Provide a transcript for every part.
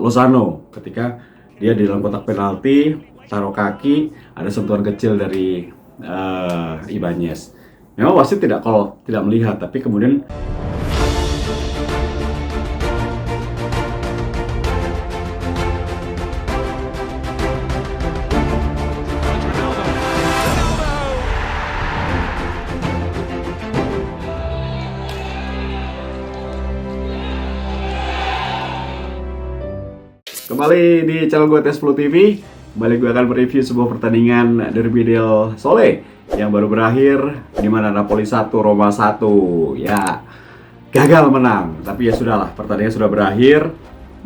Lozano ketika dia di dalam kotak penalti taruh kaki, ada sentuhan kecil dari Ibanez. Memang wasit tidak melihat, tapi kemudian kembali di channel gue Tes10 TV. Kembali gue akan mereview sebuah pertandingan Derby del Sole yang baru berakhir, di mana Napoli 1, Roma 1. Ya, gagal menang. Tapi ya sudahlah, pertandingan sudah berakhir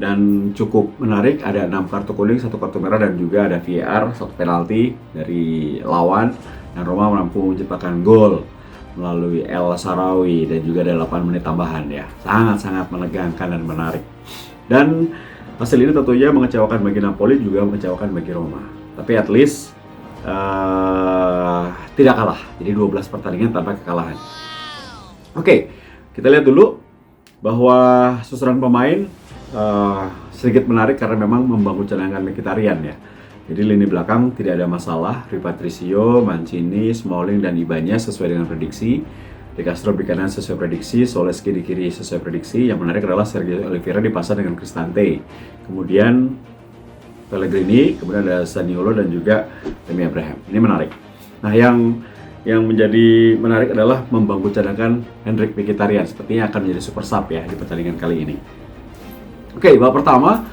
dan cukup menarik. Ada 6 kartu kuning, 1 kartu merah, dan juga ada VAR, 1 penalti dari lawan. Dan Roma mampu menciptakan gol melalui El Shaarawy dan juga ada 8 menit tambahan ya. Sangat-sangat menegangkan dan menarik. Dan hasil ini tentunya mengecewakan bagi Napoli, juga mengecewakan bagi Roma. Tapi at least tidak kalah. Jadi 12 pertandingan tanpa kekalahan. Oke, kita lihat dulu bahwa susunan pemain sedikit menarik karena memang membangun cadangan Mkhitaryan ya. Jadi lini belakang tidak ada masalah. Rui Patricio, Mancini, Smalling, dan Ibanez sesuai dengan prediksi. De Castro di kanan sesuai prediksi, Zalewski di kiri sesuai prediksi. Yang menarik adalah Sergio Oliveira dipasang dengan Cristante. Kemudian Pellegrini, kemudian ada Zaniolo dan juga Tammy Abraham. Ini menarik. Nah, yang menjadi menarik adalah membangun cadangan Henrikh Mkhitaryan. Sepertinya akan menjadi super sub ya di pertandingan kali ini. Oke, babak pertama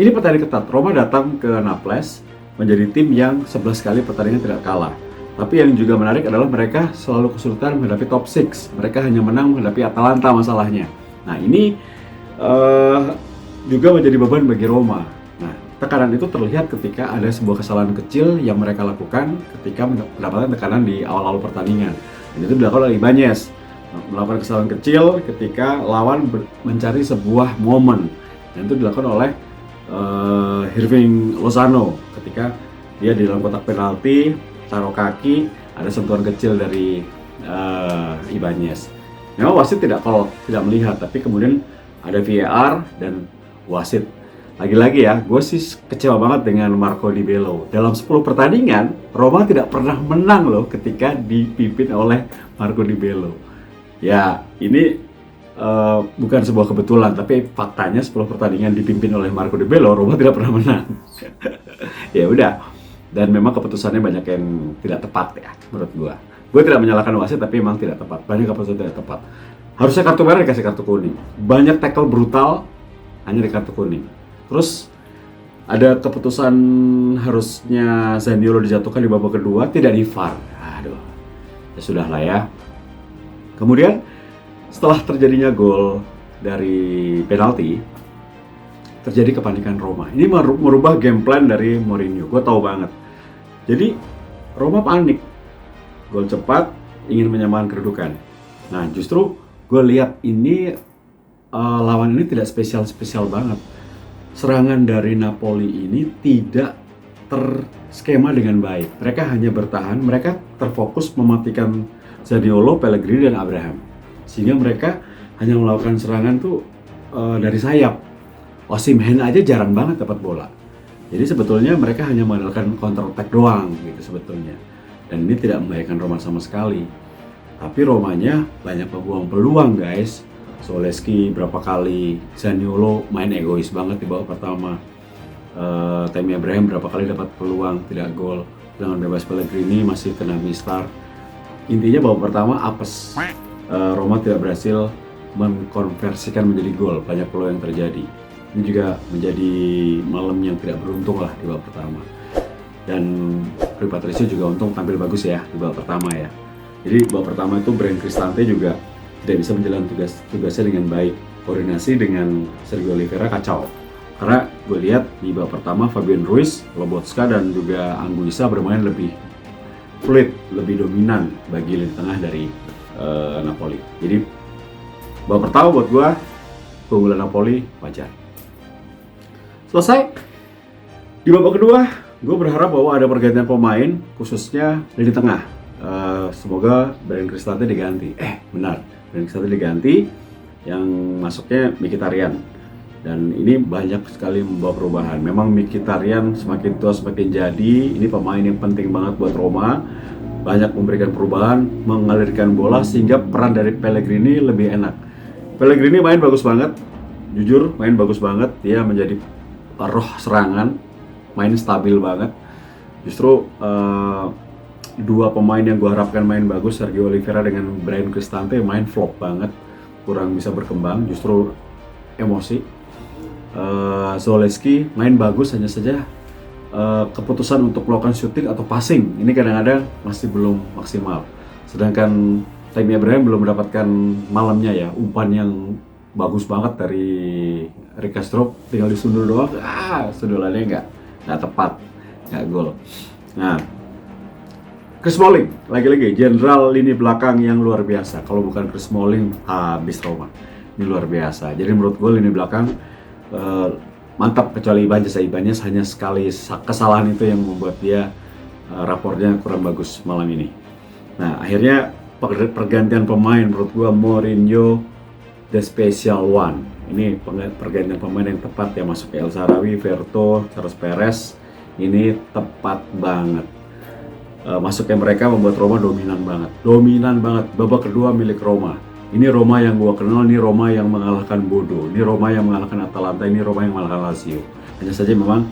ini pertandingan ketat. Roma datang ke Naples menjadi tim yang 11 kali pertandingan tidak kalah. Tapi yang juga menarik adalah mereka selalu kesulitan menghadapi top 6. Mereka hanya menang menghadapi Atalanta masalahnya. Nah, ini juga menjadi beban bagi Roma. Nah, tekanan itu terlihat ketika ada sebuah kesalahan kecil yang mereka lakukan ketika mendapatkan tekanan di awal-awal pertandingan. Dan itu dilakukan oleh Ibanez. Melakukan kesalahan kecil ketika lawan mencari sebuah momen. Dan itu dilakukan oleh Hirving Lozano ketika dia di dalam kotak penalti taruh kaki, ada sentuhan kecil dari Ibanez. Memang wasit tidak melihat, tapi kemudian ada VAR dan wasit. Lagi-lagi ya, gue sih kecewa banget dengan Marco Di Bello. Dalam 10 pertandingan, Roma tidak pernah menang loh ketika dipimpin oleh Marco Di Bello. Ya, ini bukan sebuah kebetulan, tapi faktanya 10 pertandingan dipimpin oleh Marco Di Bello, Roma tidak pernah menang. Ya udah. Dan memang keputusannya banyak yang tidak tepat ya menurut gua. Gue tidak menyalahkan wasit, tapi memang tidak tepat. Banyak keputusan tidak tepat. Harusnya kartu merah dikasih kartu kuning. Banyak tackle brutal hanya di kartu kuning. Terus ada keputusan harusnya Zaniolo dijatuhkan di babak kedua, tidak di VAR. Aduh, ya sudahlah ya. Kemudian setelah terjadinya gol dari penalti, terjadi kepanikan Roma. Ini merubah game plan dari Mourinho. Gue tahu banget. Jadi Roma panik. Gol cepat, ingin menyamakan kedudukan. Nah, justru gue lihat ini lawan ini tidak spesial banget. Serangan dari Napoli ini tidak terskema dengan baik. Mereka hanya bertahan. Mereka terfokus mematikan Zaniolo, Pellegrini, dan Abraham. Sehingga mereka hanya melakukan serangan tuh dari sayap. Osimhen aja jarang banget dapat bola. Jadi sebetulnya mereka hanya mengandalkan counter attack doang gitu sebetulnya. Dan ini tidak membahayakan Roma sama sekali. Tapi Romanya banyak membuang peluang guys. Zalewski berapa kali, Zaniolo main egois banget di babak pertama. Tammy Abraham berapa kali dapat peluang tidak gol. Dengan bebas Pellegrini masih kena mistar. Intinya babak pertama apes. Roma tidak berhasil mengkonversikan menjadi gol. Banyak peluang yang terjadi. Ini juga menjadi malam yang tidak beruntung lah di babak pertama. Dan Rui Patricio juga untung tampil bagus ya di babak pertama ya. Jadi babak pertama itu Bryan Cristante juga tidak bisa menjalankan tugasnya dengan baik. Koordinasi dengan Sergio Oliveira kacau. Karena gue lihat di babak pertama Fabian Ruiz, Lobotka, dan juga Anguissa bermain lebih fluid, lebih dominan bagi lini tengah dari Napoli. Jadi babak pertama buat gue keunggulan Napoli wajar. Selesai. Di babak kedua, gue berharap bahwa ada pergantian pemain, khususnya lini tengah. Semoga Bryan Cristante diganti. Benar, Bryan Cristante diganti. Yang masuknya Mkhitaryan. Dan ini banyak sekali membawa perubahan. Memang Mkhitaryan semakin tua semakin jadi. Ini pemain yang penting banget buat Roma. Banyak memberikan perubahan, mengalirkan bola sehingga peran dari Pellegrini lebih enak. Pellegrini main bagus banget, jujur main bagus banget. Dia menjadi roh serangan, main stabil banget. Justru dua pemain yang gue harapkan main bagus, Sergio Oliveira dengan Bryan Cristante, main flop banget, kurang bisa berkembang, justru emosi. Zalewski main bagus, hanya saja keputusan untuk melakukan shooting atau passing ini kadang-kadang masih belum maksimal. Sedangkan Tammy Abraham belum mendapatkan malamnya ya, umpan yang bagus banget dari Rick Kastrop, tinggal disundul doang, sundulannya nggak tepat, nggak gol. Nah, Chris Smalling lagi-lagi jenderal lini belakang yang luar biasa. Kalau bukan Chris Smalling habis Roma. Ini luar biasa. Jadi menurut gue lini belakang mantap, kecuali Ibanez hanya sekali kesalahan itu yang membuat dia rapornya kurang bagus malam ini. Nah, akhirnya pergantian pemain menurut gua Mourinho the special one. Ini pergantian pemain yang tepat ya, masuk El Shaarawy, Verto, Carlos Perez. Ini tepat banget. Masuknya mereka membuat Roma dominan banget. Babak kedua milik Roma. Ini Roma yang gua kenal, ini Roma yang mengalahkan Bodo, ini Roma yang mengalahkan Atalanta, ini Roma yang mengalahkan Lazio. Hanya saja memang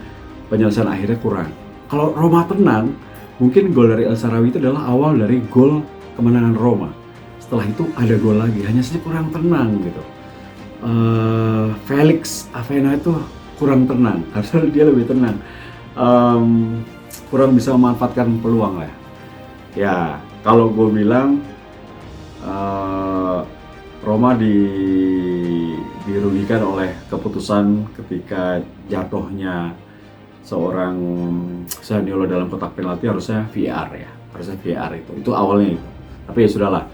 penyelesaian akhirnya kurang. Kalau Roma tenang, mungkin gol dari El Shaarawy itu adalah awal dari gol kemenangan Roma. Setelah itu ada gol lagi, hanya saja kurang tenang gitu. Felix Avena itu kurang tenang, harusnya dia lebih tenang. Kurang bisa memanfaatkan peluang lah. Ya, kalau gue bilang Roma dirugikan oleh keputusan ketika jatuhnya seorang Zaniolo dalam kotak penalti. Harusnya VAR ya, harusnya VAR itu awalnya itu. Tapi ya sudahlah,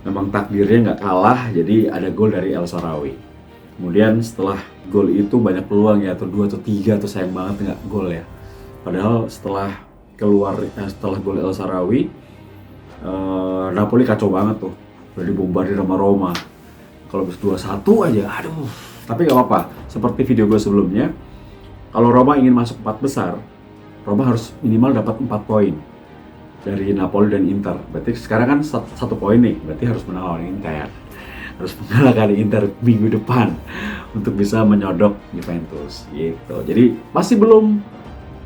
memang takdirnya nggak kalah, jadi ada gol dari El Shaarawy. Kemudian setelah gol itu banyak peluang ya, atau 2 atau 3 tuh sayang banget nggak gol ya. Padahal setelah gol El Shaarawy, Napoli kacau banget tuh, udah dibombardir sama Roma. Kalau bisa 2-1 aja, aduh. Tapi nggak apa-apa, seperti video gue sebelumnya, kalau Roma ingin masuk 4 besar, Roma harus minimal dapat 4 poin dari Napoli dan Inter. Berarti sekarang kan 1 poin nih, berarti harus menang lawan Inter, harus mengalahkan Inter minggu depan untuk bisa menyodok Juventus gitu. Jadi masih belum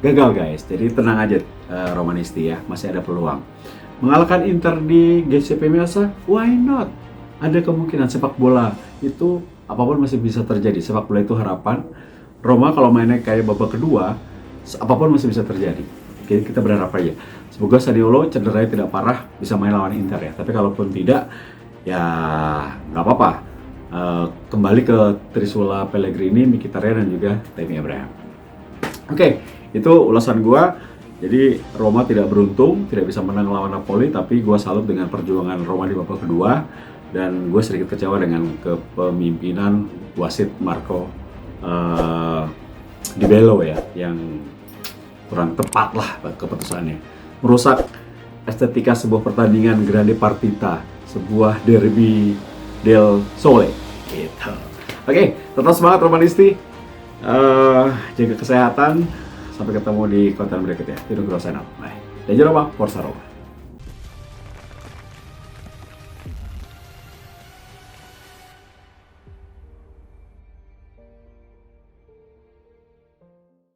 gagal guys, jadi tenang aja Romanisti ya, masih ada peluang. Mengalahkan Inter di GCP Miasa, why not? Ada kemungkinan. Sepak bola itu apapun masih bisa terjadi. Sepak bola itu harapan. Roma kalau mainnya kayak babak kedua, apapun masih bisa terjadi. Oke, kita berharap aja. Semoga Zaniolo cederanya tidak parah, bisa main lawan Inter ya. Tapi kalaupun tidak, ya nggak apa-apa. Kembali ke Trisula Pellegrini, Mkhitaryan dan juga Tammy Abraham. Oke, itu ulasan gua. Jadi Roma tidak beruntung, tidak bisa menang lawan Napoli, tapi gue salut dengan perjuangan Roma di babak kedua, dan gue sedikit kecewa dengan kepemimpinan wasit Marco Di Bello ya, yang kurang tepat lah keputusannya. Merusak estetika sebuah pertandingan grande partita, sebuah derby del Sole gitu. Oke, tetap semangat Romanisti, jaga kesehatan. Sampai ketemu di konten berikutnya. Tidak Grosenap. Bye. Dan jangan lupa Forza Roma.